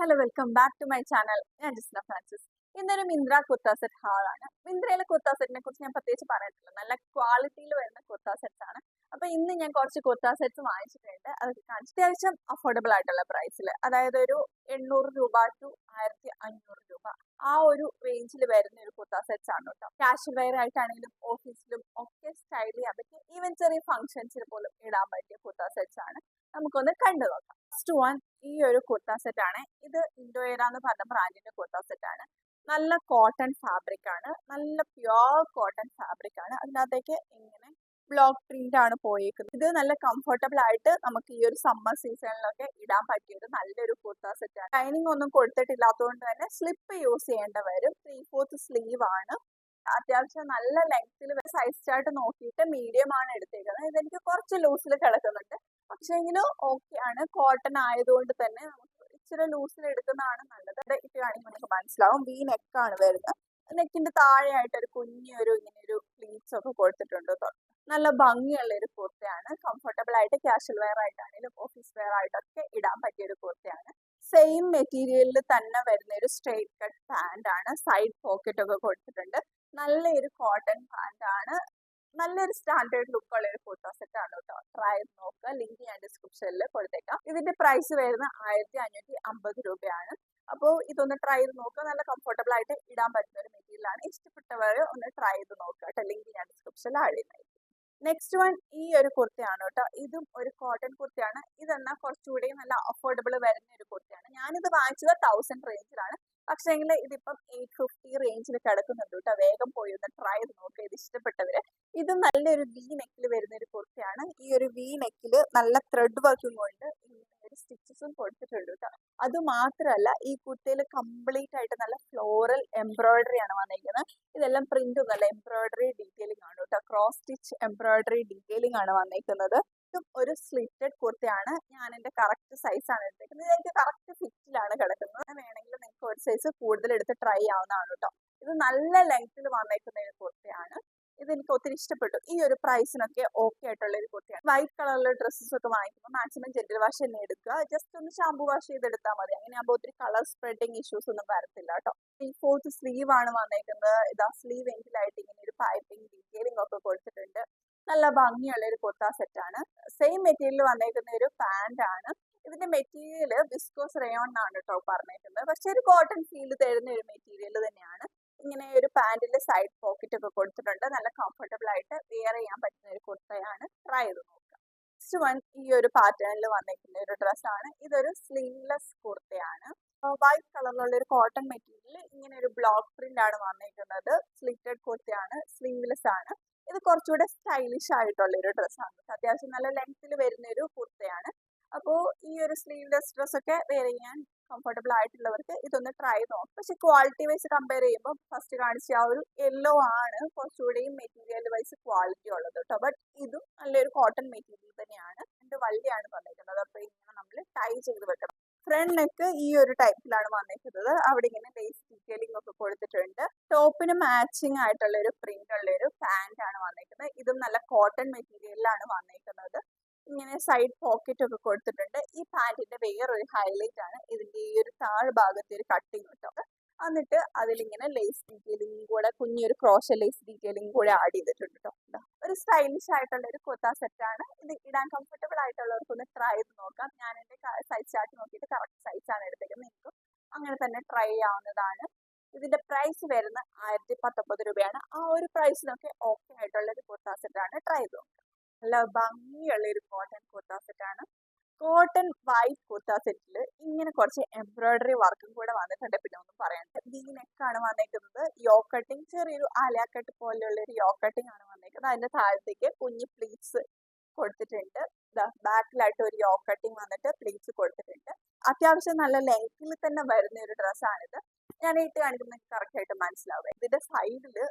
Hello welcome back to my channel. ഞാൻ ജിസ്ന ഫ്രാൻസിസ്. ഇന്നൊരു Myntra kurta set ഹാളാണ്. മിന്ത്രയിലെ കുർത്ത സെറ്റിനെ കുറിച്ച് ഞാൻ പ്രത്യേകിച്ച് പറഞ്ഞിട്ടില്ല. നല്ല ക്വാളിറ്റിയിൽ വരുന്ന കുർത്ത സെറ്റ്സ് ആണ്. അപ്പൊ ഇന്ന് ഞാൻ കുറച്ച് കുർത്ത സെറ്റ്സ് വാങ്ങിച്ചിട്ടുണ്ട്. അതൊക്കെ കാണിച്ചു അത്യാവശ്യം അഫോർഡബിൾ ആയിട്ടുള്ള പ്രൈസിൽ, അതായത് ഒരു 800 രൂപ ടു 1500 രൂപ ആ ഒരു റേഞ്ചിൽ വരുന്ന ഒരു കുർത്ത സെറ്റ്സ് ആണ് കേട്ടോ. കാഷ്വൽ വെയർ ആയിട്ടാണെങ്കിലും ഓഫീസിലും ഒക്കെ സ്റ്റൈൽ ചെയ്യാൻ പറ്റിയ, ഈവൻ ചെറിയ ഫംഗ്ഷൻസിൽ പോലും ഇടാൻ പറ്റിയ കുർത്ത സെറ്റ്സ് ആണ്. നമുക്കൊന്ന് കണ്ടു നോക്കാം. ഫസ്റ്റ് വൺ ഈ ഒരു കുർത്ത സെറ്റ് ആണ്. ഇത് ഇൻഡോയേര എന്ന് പറഞ്ഞ ബ്രാൻഡിന്റെ കുർത്ത സെറ്റ് ആണ്. നല്ല കോട്ടൺ ഫാബ്രിക് ആണ്, നല്ല പ്യുവർ കോട്ടൺ ഫാബ്രിക് ആണ്. അതിനകത്തേക്ക് ഇങ്ങനെ ബ്ലോക്ക് പ്രിന്റ് ആണ് പോയേക്കുന്നത്. ഇത് നല്ല കംഫർട്ടബിൾ ആയിട്ട് നമുക്ക് ഈ ഒരു സമ്മർ സീസണിലൊക്കെ ഇടാൻ പറ്റിയ ഒരു നല്ലൊരു കുർത്ത സെറ്റ് ആണ്. ലൈനിങ് ഒന്നും കൊടുത്തിട്ടില്ലാത്തതുകൊണ്ട് തന്നെ സ്ലിപ്പ് യൂസ് ചെയ്യേണ്ട വരും. 3/4 സ്ലീവ് ആണ്. അത്യാവശ്യം നല്ല ലെങ്ത്തിൽ സൈസ് ചാർട്ട് നോക്കിയിട്ട് മീഡിയം ആണ് എടുത്തേക്കുന്നത്. ഇതെനിക്ക് കുറച്ച് ലൂസിൽ കിടക്കുന്നുണ്ട്, പക്ഷെ എങ്കിലും ഓക്കെ ആണ്. കോട്ടൺ ആയതുകൊണ്ട് തന്നെ നമുക്ക് ഇച്ചിരി ലൂസിൽ എടുക്കുന്നതാണ് നല്ലത്. ഇത് കാണിക്കുമ്പോൾ നമുക്ക് മനസ്സിലാവും. വി നെക്കാണ് വരുന്നത്. നെക്കിന്റെ താഴെയായിട്ട് ഒരു കുഞ്ഞൊരു ഇങ്ങനെ ഒരു പ്ലീറ്റ്സ് ഒക്കെ കൊടുത്തിട്ടുണ്ട്. നല്ല ഭംഗിയുള്ള ഒരു കുർത്തയാണ്. കംഫർട്ടബിൾ ആയിട്ട് കാഷ്വൽ വെയർ ആയിട്ടാണെങ്കിലും ഓഫീസ് വെയർ ആയിട്ടൊക്കെ ഇടാൻ പറ്റിയ ഒരു കുർത്തയാണ്. സെയിം മെറ്റീരിയലിൽ തന്നെ വരുന്ന ഒരു സ്ട്രെയിറ്റ് കട്ട് പാന്റ് ആണ്. സൈഡ് പോക്കറ്റ് ഒക്കെ കൊടുത്തിട്ടുണ്ട്. നല്ലൊരു കോട്ടൺ പാന്റ് ആണ്. നല്ലൊരു സ്റ്റാൻഡേർഡ് ലുക്ക് ഉള്ള ഒരു കുർത്ത സെറ്റ് ആണ് കേട്ടോ. ട്രൈ നോക്കുക. ലിങ്ക് ഞാൻ ഡിസ്ക്രിപ്ഷനിൽ കൊടുത്തേക്കാം. ഇതിന്റെ പ്രൈസ് വരുന്ന 1550 രൂപയാണ്. അപ്പോൾ ഇതൊന്ന് ട്രൈ ചെയ്ത് നോക്കുക. നല്ല കംഫർട്ടബിൾ ആയിട്ട് ഇടാൻ പറ്റുന്ന ഒരു മെറ്റീരിയൽ ആണ്. ഇഷ്ടപ്പെട്ടവർ ഒന്ന് ട്രൈ ചെയ്ത് നോക്കുക കേട്ടോ. ലിങ്ക് ഞാൻ ഡിസ്ക്രിപ്ഷനിൽ ആഡ് ചെയ്യുന്നതായിരിക്കും. നെക്സ്റ്റ് വൺ ഈ ഒരു കുർത്തയാണ് കേട്ടോ. ഇതും ഒരു കോട്ടൺ കുർത്തയാണ്. ഇതെന്നാൽ കുറച്ചുകൂടി നല്ല അഫോർഡബിൾ വരുന്ന ഒരു കുർത്തയാണ്. ഞാനിത് വാങ്ങിച്ചത് 1000 റേഞ്ചിലാണ്. പക്ഷേങ്കിൽ ഇതിപ്പം 850 റേഞ്ചിൽ കിടക്കുന്നുണ്ട് കേട്ടോ. വേഗം പോയി ഒന്ന് ട്രൈ ചെയ്ത് നോക്കുക ഇത് ഇഷ്ടപ്പെട്ടവര്. ഇത് നല്ലൊരു വി നെക്കിൽ വരുന്ന ഒരു കുർത്തയാണ്. ഈ ഒരു വി നെക്കിൽ നല്ല ത്രെഡ് വർക്കും കൊണ്ട് ഒരു സ്റ്റിച്ചസും കൊടുത്തിട്ടുണ്ട് കേട്ടോ. അത് മാത്രമല്ല ഈ കുർത്തയിൽ കംപ്ലീറ്റ് ആയിട്ട് നല്ല ഫ്ലോറൽ എംബ്രോയിഡറി ആണ് വന്നിരിക്കുന്നത്. ഇതെല്ലാം പ്രിന്റ് ഒന്നല്ല, എംബ്രോയിഡറി ഡീറ്റെയിലിംഗ് ആണ് കേട്ടോ. ക്രോസ് സ്റ്റിച്ച് എംബ്രോയിഡറി ഡീറ്റെയിലിംഗ് ആണ് വന്നിരിക്കുന്നത്. ഇതും ഒരു സ്ലിറ്റഡ് കുർത്തയാണ്. ഞാൻ എൻ്റെ കറക്റ്റ് സൈസ് ആണ് എടുത്തേക്കുന്നത്. എനിക്ക് കറക്റ്റ് ഫിറ്റിലാണ് കിടക്കുന്നത്. വേണമെങ്കിൽ നിങ്ങൾക്ക് ഒരു സൈസ് കൂടുതൽ എടുത്ത് ട്രൈ ആവുന്നതാണ് കേട്ടോ. ഇത് നല്ല ലെങ്ത്തിൽ വന്നേക്കുന്ന ഒരു കുർത്തയാണ്. ഇത് എനിക്ക് ഒത്തിരി ഇഷ്ടപ്പെട്ടു. ഈ ഒരു പ്രൈസിനൊക്കെ ഓക്കെ ആയിട്ടുള്ള ഒരു കുർത്തയാണ്. വൈറ്റ് കളറിലെ ഡ്രസ്സസ് ഒക്കെ വാങ്ങിക്കുമ്പോൾ മാക്സിമം ജെന്റിൽ വാഷ് തന്നെ എടുക്കുക. ജസ്റ്റ് ഒന്ന് ഷാമ്പു വാഷ് ചെയ്തെടുത്താൽ മതി. അങ്ങനെയാകുമ്പോൾ ഒത്തിരി കളർ സ്പ്രെഡിങ് ഇഷ്യൂസ് ഒന്നും വരത്തില്ല കേട്ടോ. 3/4 സ്ലീവ് ആണ് വന്നേക്കുന്നത്. ഇതാ സ്ലീവ് എൻഡിലായിട്ട് ഇങ്ങനെ ഒരു പൈപ്പിംഗ് ഡീറ്റെയിലിംഗ് ഒക്കെ കൊടുത്തിട്ടുണ്ട്. നല്ല ഭംഗിയുള്ള ഒരു കുർത്ത സെറ്റ് ആണ്. സെയിം മെറ്റീരിയൽ വന്നേക്കുന്ന ഒരു പാന്റ് ആണ്. ഇതിന്റെ മെറ്റീരിയൽ വിസ്കോസ് റയോൺ ആണ് കേട്ടോ പറഞ്ഞേക്കുന്നത്. പക്ഷെ ഒരു കോട്ടൺ ഫീൽ തരുന്ന ഒരു മെറ്റീരിയൽ തന്നെയാണ്. ഇങ്ങനെ ഒരു പാന്റിന്റെ സൈഡ് പോക്കറ്റ് ഒക്കെ കൊടുത്തിട്ടുണ്ട്. നല്ല കംഫർട്ടബിൾ ആയിട്ട് വെയർ ചെയ്യാൻ പറ്റുന്ന ഒരു കുർത്തയാണ്. ട്രൈ ചെയ്ത് നോക്കുക. നെക്സ്റ്റ് വൺ ഈ ഒരു പാറ്റേണിൽ വന്നിരിക്കുന്ന ഒരു ഡ്രസ്സാണ്. ഇതൊരു സ്ലീവ്ലെസ് കുർത്തയാണ്. വൈറ്റ് കളറിലുള്ള ഒരു കോട്ടൺ മെറ്റീരിയൽ ഇങ്ങനെ ഒരു ബ്ലോക്ക് പ്രിന്റ് ആണ് വന്നിരിക്കുന്നത്. സ്ലിറ്റഡ് കുർത്തയാണ്, സ്ലീവ്ലെസ് ആണ്. ഇത് കുറച്ചുകൂടെ സ്റ്റൈലിഷ് ആയിട്ടുള്ള ഒരു ഡ്രസ്സാണ്. അത്യാവശ്യം നല്ല ലെങ്ത്തിൽ വരുന്ന ഒരു കുർത്തയാണ്. അപ്പോൾ ഈ ഒരു സ്ലീവ്ലെസ് ഡ്രസ് ഒക്കെ വെയർ ചെയ്യാൻ കംഫർട്ടബിൾ ആയിട്ടുള്ളവർക്ക് ഇതൊന്ന് ട്രൈ നോക്കാം. പക്ഷെ ക്വാളിറ്റി വൈസ് കമ്പയർ ചെയ്യുമ്പോൾ ഫസ്റ്റ് കാണിച്ച ആ ഒരു യെല്ലോ ആണ് കുറച്ചുകൂടെയും മെറ്റീരിയൽ വൈസ് ക്വാളിറ്റി ഉള്ളത് കേട്ടോ. ബട്ട് ഇതും നല്ലൊരു കോട്ടൺ മെറ്റീരിയൽ തന്നെയാണ്. രണ്ട് വള്ളിയാണ് വന്നിരിക്കുന്നത്. അപ്പോൾ ഇങ്ങനെ നമ്മൾ ടൈ ചെയ്ത് വെക്കണം. ഫ്രണ്ട് നെക്ക് ഈ ഒരു ടൈപ്പിലാണ് വന്നിരിക്കുന്നത്. അവിടെ ഇങ്ങനെ ലേസ് ഡീറ്റെയിലിംഗ് ഒക്കെ കൊടുത്തിട്ടുണ്ട്. ടോപ്പിന് മാച്ചിങ് ആയിട്ടുള്ള ഒരു പ്രിന്റ് ഉള്ള ഒരു പാന്റ് ആണ് വന്നിരിക്കുന്നത്. ഇതും നല്ല കോട്ടൺ മെറ്റീരിയലിലാണ് വന്നിരിക്കുന്നത്. ഇങ്ങനെ സൈഡ് പോക്കറ്റ് ഒക്കെ കൊടുത്തിട്ടുണ്ട്. ഈ പാന്റിന്റെ വേറൊരു ഹൈലൈറ്റ് ആണ് ഇതിന്റെ ഈ ഒരു താഴ്ഭാഗത്തെ ഒരു കട്ടിങ് കേട്ടോ. എന്നിട്ട് അതിലിങ്ങനെ ലേസ് ഡീറ്റെയിലിംഗ് കൂടെ കുഞ്ഞൊരു ക്രോഷ ലേസ് ഡീറ്റെയിലിംഗ് കൂടെ ആഡ് ചെയ്തിട്ടുണ്ട് കേട്ടോ. ഒരു സ്റ്റൈലിഷ് ആയിട്ടുള്ള ഒരു കുർത്ത സെറ്റ് ആണ്. ഇത് ഇടാൻ കംഫർട്ടബിൾ ആയിട്ടുള്ളവർക്ക് ഒന്ന് ട്രൈ ചെയ്ത് നോക്കാം. ഞാൻ എൻ്റെ സൈസ് ചാർട്ട് നോക്കിയിട്ട് കറക്റ്റ് സൈസ് ആണ് എടുത്തേക്കുന്നത്. നിങ്ങൾക്കും അങ്ങനെ തന്നെ ട്രൈ ചെയ്യാവുന്നതാണ്. ഇതിന്റെ പ്രൈസ് വരുന്ന 1019 രൂപയാണ്. ആ ഒരു പ്രൈസിനൊക്കെ ഓക്കെ ആയിട്ടുള്ള ഒരു കുർത്ത സെറ്റ് ആണ്. ട്രൈ ചെയ്ത് നോക്കാം. നല്ല ഭംഗിയുള്ള ഒരു കോട്ടൺ കുർത്ത സെറ്റ് ആണ്. കോട്ടൺ വൈറ്റ് കുർത്ത സെറ്റിൽ ഇങ്ങനെ കുറച്ച് എംബ്രോയിഡറി വർക്കും കൂടെ വന്നിട്ടുണ്ട്. പിന്നെ ഒന്നും പറയാനുണ്ട്. വി നെക്കാണ് വന്നേക്കുന്നത്. യോ കട്ടിങ്, ചെറിയൊരു ആലിയാക്കട്ട് പോലെയുള്ള ഒരു യോ കട്ടിങ് ആണ് വന്നേക്കുന്നത്. അതിന്റെ താഴത്തേക്ക് കുഞ്ഞു പ്ലീറ്റ്സ് കൊടുത്തിട്ടുണ്ട്. ബാക്കിലായിട്ട് ഒരു യോ കട്ടിങ് വന്നിട്ട് പ്ലീറ്റ്സ് കൊടുത്തിട്ടുണ്ട്. അത്യാവശ്യം നല്ല ലെങ്ത്തിൽ തന്നെ വരുന്ന ഒരു ഡ്രസ്സാണിത്. ഞാൻ ഇട്ട് കാണിക്കുന്നത് കറക്റ്റ് ആയിട്ട് മനസ്സിലാവുക. ഇതിന്റെ സൈഡിൽ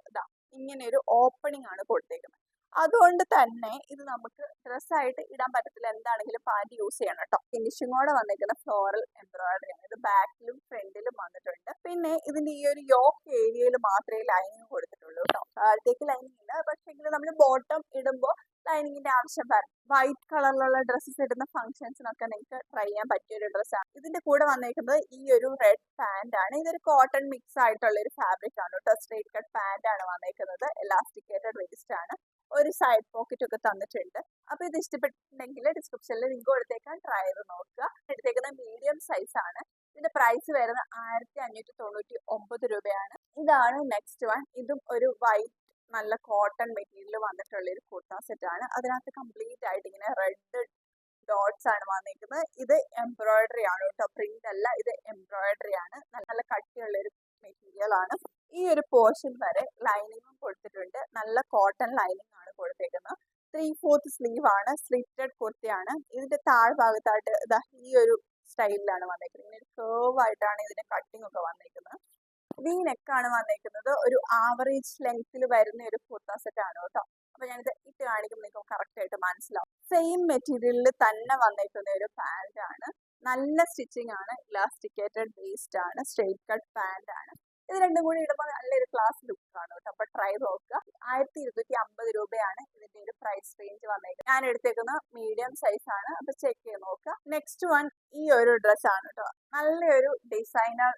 ഇങ്ങനെ ഒരു ഓപ്പണിംഗ് ആണ് കൊടുത്തേക്കുന്നത്. അതുകൊണ്ട് തന്നെ ഇത് നമുക്ക് ഡ്രസ്സായിട്ട് ഇടാൻ പറ്റത്തില്ല. എന്താണെങ്കിലും പാന്റ് യൂസ് ചെയ്യണം കേട്ടോ. ഫിനിഷിങ്ങോടെ വന്നിരിക്കുന്ന ഫ്ലോറൽ എംബ്രോയിഡറി ആണ്. ഇത് ബാക്കിലും ഫ്രണ്ടിലും വന്നിട്ടുണ്ട്. പിന്നെ ഇതിന്റെ ഈ ഒരു യോക്ക് ഏരിയയിൽ മാത്രമേ ലൈനിങ് കൊടുത്തിട്ടുള്ളൂ കേട്ടോ. താഴത്തേക്ക് ലൈനിങ് ഇല്ല. പക്ഷേ നമ്മൾ ബോട്ടം ഇടുമ്പോൾ ലൈനിങ്ങിന്റെ ആവശ്യം വരും. വൈറ്റ് കളറിലുള്ള ഡ്രസ്സസ് ഇടുന്ന ഫംഗ്ഷൻസിനൊക്കെ നിങ്ങൾക്ക് ട്രൈ ചെയ്യാൻ പറ്റിയ ഒരു ഡ്രസ്സാണ്. ഇതിന്റെ കൂടെ വന്നേക്കുന്നത് ഈ ഒരു റെഡ് പാന്റ് ആണ്. ഇതൊരു കോട്ടൺ മിക്സ് ആയിട്ടുള്ള ഒരു ഫാബ്രിക് ആണ് കേട്ടോ. സ്ട്രേറ്റ് കട്ട് പാന്റ് ആണ് വന്നേക്കുന്നത്. എലാസ്റ്റിക്കേറ്റഡ് വേസ്റ്റ് ആണ്. ഒരു സൈഡ് പോക്കറ്റ് ഒക്കെ തന്നിട്ടുണ്ട്. അപ്പൊ ഇത് ഇഷ്ടപ്പെട്ടിട്ടുണ്ടെങ്കിൽ ഡിസ്ക്രിപ്ഷനിൽ ലിങ്ക് കൊടുത്തേക്കാൻ, ട്രൈ ചെയ്ത് നോക്കുക. എടുത്തേക്കുന്ന മീഡിയം സൈസ് ആണ്. ഇതിന്റെ പ്രൈസ് വരുന്നത് 1599 രൂപയാണ്. ഇതാണ് നെക്സ്റ്റ് വൺ. ഇതും ഒരു വൈറ്റ് നല്ല കോട്ടൺ മെറ്റീരിയൽ വന്നിട്ടുള്ള ഒരു കുർത്ത സെറ്റ് ആണ്. അതിനകത്ത് കംപ്ലീറ്റ് ആയിട്ട് ഇങ്ങനെ റെഡ് ഡോട്ട്സ് ആണ് വന്നിരിക്കുന്നത്. ഇത് എംബ്രോയിഡറി ആണ് കേട്ടോ, പ്രിന്റ് അല്ല, ഇത് എംബ്രോയിഡറി ആണ്. നല്ല കട്ടിയുള്ള ഒരു മെറ്റീരിയൽ ആണ്. ഈ ഒരു പോർഷൻ വരെ ലൈനിങ്ങും കൊടുത്തിട്ടുണ്ട്. നല്ല കോട്ടൺ ലൈനിങ് ആണ് കൊടുത്തേക്കുന്നത്. 3/4 സ്ലീവ് ആണ്. സ്ലിറ്റഡ് കുർത്തിയാണ്. ഇതിന്റെ താഴ്ഭാഗത്തായിട്ട് ഇതാ ഈ ഒരു സ്റ്റൈലിലാണ് വന്നേക്കുന്നത്. ഇങ്ങനെ ഒരു കേർവ് ആയിട്ടാണ് ഇതിന്റെ കട്ടിങ് ഒക്കെ വന്നേക്കുന്നത്. വി നെക്കാണ് വന്നേക്കുന്നത്. ഒരു ആവറേജ് ലെങ്ത്തിൽ വരുന്ന ഒരു കുർത്ത സെറ്റ് ആണ് കേട്ടോ. അപ്പൊ ഞാനിത് ഇട്ട് കാണിക്കുമ്പോൾ നിങ്ങൾക്ക് കറക്റ്റ് ആയിട്ട് മനസ്സിലാവും. സെയിം മെറ്റീരിയലിൽ തന്നെ വന്നേക്കുന്ന ഒരു പാന്റ് ആണ്. നല്ല സ്റ്റിച്ചിങ് ആണ്. ഇലാസ്റ്റിക്കേറ്റഡ് വേസ്റ്റ് ആണ്. സ്ട്രെയിറ്റ് കട്ട് പാന്റ് ആണ്. ഇത് രണ്ടും കൂടി ഇടുമ്പോൾ നല്ലൊരു ക്ലാസ് ലുക്ക് ആണ് കേട്ടോ. അപ്പൊ ട്രൈ നോക്കുക. 1250 രൂപയാണ് ഇതിന്റെ ഒരു പ്രൈസ് റേഞ്ച് വന്നേക്കുന്നത്. ഞാൻ എടുത്തേക്കുന്ന മീഡിയം സൈസ് ആണ്. അപ്പൊ ചെക്ക് ചെയ്ത് നോക്കുക. നെക്സ്റ്റ് വൺ ഈ ഒരു ഡ്രസ് ആണ് കേട്ടോ. നല്ലൊരു ഡിസൈനർ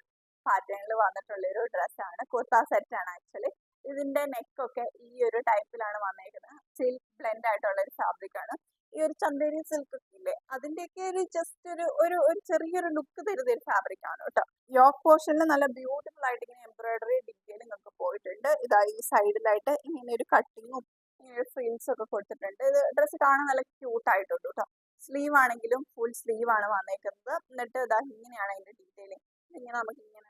പാറ്റേണിൽ വന്നിട്ടുള്ള ഒരു ഡ്രസ്സാണ്. കുർത്ത സെറ്റ് ആണ് ആക്ച്വലി. ഇതിന്റെ നെക്കൊക്കെ ഈ ഒരു ടൈപ്പിലാണ് വന്നേക്കുന്നത്. സിൽക്ക് ബ്ലെൻഡ് ആയിട്ടുള്ള ഒരു ഫാബ്രിക് ആണ്. ഈ ഒരു ചന്ദേരി സിൽക്ക് ഒക്കെ ഇല്ലേ, അതിന്റെയൊക്കെ ഒരു ജസ്റ്റ് ഒരു ചെറിയൊരു ലുക്ക് തരുന്ന ഒരു ഫാബ്രിക് ആണ് കേട്ടോ. യോക്ക് പോർഷനിൽ നല്ല ബ്യൂട്ടിഫുൾ ആയിട്ട് ഇങ്ങനെ എംബ്രോയിഡറി ഡീറ്റെയിലിംഗ് ഒക്കെ പോയിട്ടുണ്ട്. ഇതാ ഈ സൈഡിലായിട്ട് ഇങ്ങനെ ഒരു കട്ടിങ്ങും ഇങ്ങനെ ഫ്രിൽസ് ഒക്കെ കൊടുത്തിട്ടുണ്ട്. ഇത് ഡ്രസ്സ് കാണാൻ നല്ല ക്യൂട്ട് ആയിട്ടുണ്ട് കേട്ടോ. സ്ലീവ് ആണെങ്കിലും ഫുൾ സ്ലീവ് ആണ് വന്നേക്കുന്നത്. എന്നിട്ട് ഇതാ ഇങ്ങനെയാണ് അതിന്റെ ഡീറ്റെയിലിംഗ്. ഇങ്ങനെ നമുക്ക് ഇങ്ങനെ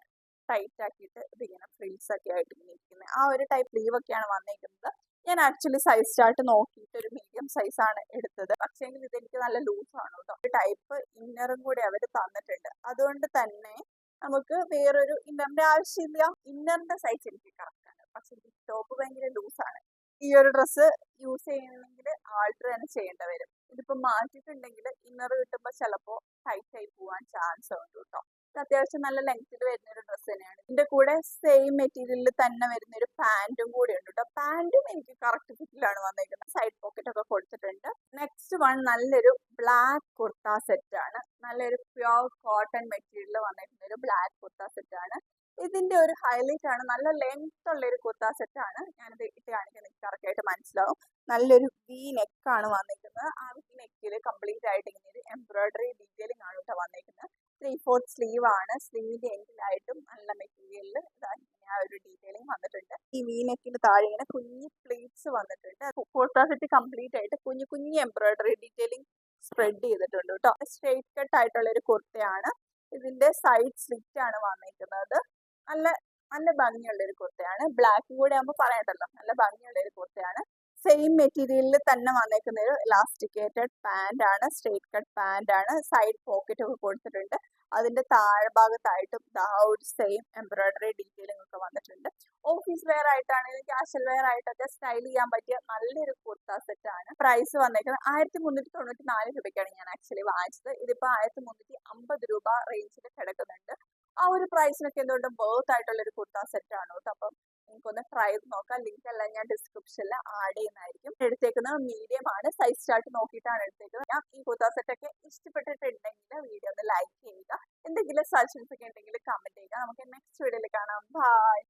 ടൈറ്റ് ആക്കിയിട്ട് ഇതിങ്ങനെ ഫ്രിൽസ് ഒക്കെ ആയിട്ട് ഇങ്ങനെ ഇരിക്കുന്നത്. ആ ഒരു ടൈപ്പ് സ്ലീവ് ഒക്കെയാണ് വന്നേക്കുന്നത്. ഞാൻ ആക്ച്വലി സൈസ് ചാർട്ട് നോക്കിയിട്ട് ഒരു മീഡിയം സൈസ് ആണ് എടുത്തത്. പക്ഷേ ഇത് എനിക്ക് നല്ല ലൂസ് ആണ് കേട്ടോ. ഒരു ടൈപ്പ് ഇന്നറും കൂടി അവർ തന്നിട്ടുണ്ട്. അതുകൊണ്ട് തന്നെ നമുക്ക് വേറൊരു ഇന്നറിന്റെ ആവശ്യമില്ല. ഇന്നറിന്റെ സൈസ് എനിക്ക് കറക്റ്റ് ആണ്. പക്ഷെ ടോപ്പ് ഭയങ്കര ലൂസ് ആണ്. ഈ ഒരു ഡ്രസ്സ് യൂസ് ചെയ്യണമെങ്കിൽ ആൾട്ടർ തന്നെ ചെയ്യേണ്ടി വരും. ഇതിപ്പോ മാറ്റിയിട്ടുണ്ടെങ്കിൽ ഇന്നർ കിട്ടുമ്പോൾ ചിലപ്പോൾ ടൈറ്റ് ആയി പോവാൻ ചാൻസ് ഉണ്ട് കേട്ടോ. അത്യാവശ്യം നല്ല ലെങ്ത്തിൽ വരുന്ന ഒരു ഡ്രസ്സ് തന്നെയാണ്. ഇതിന്റെ കൂടെ സെയിം മെറ്റീരിയലിൽ തന്നെ വരുന്ന ഒരു പാന്റും കൂടി ഉണ്ട് കേട്ടോ. പാന്റും എനിക്ക് കറക്റ്റ് ഫിറ്റിലാണ് വന്നേക്കുന്നത്. സൈഡ് പോക്കറ്റ് ഒക്കെ കൊടുത്തിട്ടുണ്ട്. നെക്സ്റ്റ് വൺ നല്ലൊരു ബ്ലാക്ക് കുർത്ത സെറ്റ് ആണ്. നല്ലൊരു പ്യോർ കോട്ടൺ മെറ്റീരിയൽ വന്നേക്കുന്ന ഒരു ബ്ലാക്ക് കുർത്ത സെറ്റ് ആണ്. ഇതിന്റെ ഒരു ഹൈലൈറ്റ് ആണ്. നല്ല ലെങ്ത് ഉള്ള ഒരു കുർത്ത സെറ്റ് ആണ്. ഞാനിത് ഇട്ട് കാണിക്കാൻ എനിക്ക് കറക്റ്റ് ആയിട്ട് മനസ്സിലാവും. നല്ലൊരു വി നെക്കാണ് വന്നിരിക്കുന്നത്. ആ വി നെക്കിൽ കംപ്ലീറ്റ് ആയിട്ട് ഇങ്ങനെ ഒരു എംബ്രോയിഡറി ഡീറ്റെയിലിംഗ് ആണ് കേട്ടോ വന്നിരിക്കുന്നത്. 3/4 സ്ലീവ് ആണ്. സ്ലീവിന്റെ എൻഡിലായിട്ടും നല്ല മെറ്റീരിയലിൽ ആ ഒരു ഡീറ്റെയിലിംഗ് വന്നിട്ടുണ്ട്. ഈ വി നെക്കിന് താഴെ ഇങ്ങനെ കുഞ്ഞു പ്ലീറ്റ്സ് വന്നിട്ടുണ്ട്. കുർത്ത സെറ്റ് കംപ്ലീറ്റ് ആയിട്ട് കുഞ്ഞു കുഞ്ഞു എംബ്രോയിഡറി ഡീറ്റെയിലിംഗ് സ്പ്രെഡ് ചെയ്തിട്ടുണ്ട് കേട്ടോ. സ്ട്രെയിറ്റ് കട്ട് ആയിട്ടുള്ള ഒരു കുർത്തയാണ്. ഇതിന്റെ സൈഡ് സ്ലിറ്റ് ആണ് വന്നിരിക്കുന്നത്. നല്ല നല്ല ഭംഗിയുള്ള ഒരു കുർത്തയാണ്. ബ്ലാക്കും കൂടെ ആകുമ്പോൾ പറയണ്ടല്ലോ, നല്ല ഭംഗിയുള്ള ഒരു കുർത്തയാണ്. സെയിം മെറ്റീരിയലിൽ തന്നെ വന്നേക്കുന്ന ഒരു ഇലാസ്റ്റിക്കേറ്റഡ് പാന്റ് ആണ്. സ്ട്രെയിറ്റ് കട്ട് പാന്റ് ആണ്. സൈഡ് പോക്കറ്റ് ഒക്കെ കൊടുത്തിട്ടുണ്ട്. അതിന്റെ താഴ്ഭാഗത്തായിട്ടും ഒരു സെയിം എംബ്രോയിഡറി ഡീറ്റെയിലിംഗ് ഒക്കെ വന്നിട്ടുണ്ട്. ഓഫീസ് വെയർ ആയിട്ടാണെങ്കിലും കാഷ്വൽ വെയർ ആയിട്ടൊക്കെ സ്റ്റൈൽ ചെയ്യാൻ പറ്റിയ നല്ലൊരു കുർത്ത സെറ്റ് ആണ്. പ്രൈസ് വന്നേക്കുന്നത് 1394 രൂപയ്ക്കാണ് ഞാൻ ആക്ച്വലി വാങ്ങിച്ചത്. ഇതിപ്പോ 1350 രൂപ റേഞ്ചിൽ കിടക്കുന്നുണ്ട്. ആ ഒരു പ്രൈസിനൊക്കെ എന്തുകൊണ്ട് ബേർത്ത് ആയിട്ടുള്ള ഒരു കുർത്ത സെറ്റ് ആണ് കേട്ടോ. അപ്പം നിങ്ങൾക്കൊന്ന് ട്രൈ ചെയ്ത് നോക്കാം. ലിങ്ക് എല്ലാം ഞാൻ ഡിസ്ക്രിപ്ഷനിൽ ആഡ് ചെയ്യുന്നതായിരിക്കും. എടുത്തേക്കുന്നത് മീഡിയം ആണ്. സൈസ് ചാർട്ട് നോക്കിയിട്ടാണ് എടുത്തേക്കുന്നത്. ഞാൻ ഈ കുർത്ത സെറ്റ് ഒക്കെ ഇഷ്ടപ്പെട്ടിട്ടുണ്ടെങ്കിൽ വീഡിയോ ഒന്ന് ലൈക്ക് ചെയ്യുക. എന്തെങ്കിലും സജഷൻസ് ഒക്കെ ഉണ്ടെങ്കിൽ കമന്റ് ചെയ്യുക. നമുക്ക് നെക്സ്റ്റ് വീഡിയോയിൽ കാണാം. ബൈ.